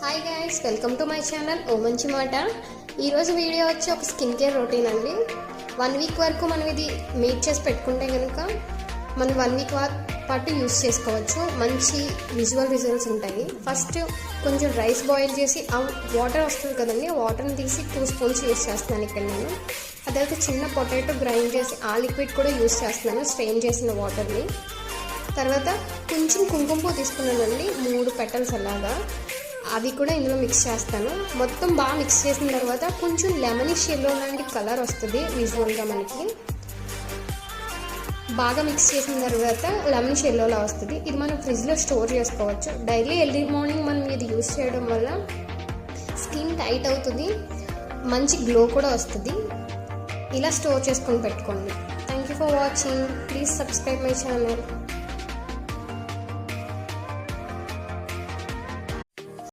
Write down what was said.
Hi guys, welcome to my channel ఓ మంచి మాట. ఈరోజు వీడియో వచ్చి ఒక స్కిన్ కేర్ రొటీన్ అండి. 1 వీక్ వరకు మనం ఇది మేక్ చేసి పెట్టుకుంటే కనుక మనం 1 వీక్ పాటు యూస్ చేసుకోవచ్చు. మంచి విజువల్ రిజల్ట్స్ ఉంటాయి. ఫస్ట్ కొంచెం రైస్ బాయిల్ చేసి ఆ వాటర్ వస్తుంది కదండి, ఆ వాటర్ని తీసి 2 స్పూన్స్ యూస్ చేస్తున్నాను ఇక్కడ నేను. అదైతే చిన్న పొటాటో గ్రైండ్ చేసి ఆ లిక్విడ్ కూడా యూస్ చేస్తున్నాను, స్ట్రెయిన్ చేసిన వాటర్ని. తర్వాత కొంచెం కుంకుమ పువ్వు తీసుకున్నానండి, 3 పెటల్స్ అలాగా, అవి కూడా ఇందులో మిక్స్ చేస్తాను. మొత్తం బాగా మిక్స్ చేసిన తర్వాత కొంచెం లెమనిష్ ఎల్లో లాంటి కలర్ వస్తుంది విజువల్గా మనకి. బాగా మిక్స్ చేసిన తర్వాత లెమనిష్ ఎల్లోలా వస్తుంది. ఇది మనం ఫ్రిడ్జ్లో స్టోర్ చేసుకోవచ్చు. డైలీ ఎర్లీ మార్నింగ్ మనం ఇది యూస్ చేయడం వల్ల స్కిన్ టైట్ అవుతుంది, మంచి గ్లో కూడా వస్తుంది. ఇలా స్టోర్ చేసుకొని పెట్టుకోండి. Thank you for watching. Please subscribe my channel.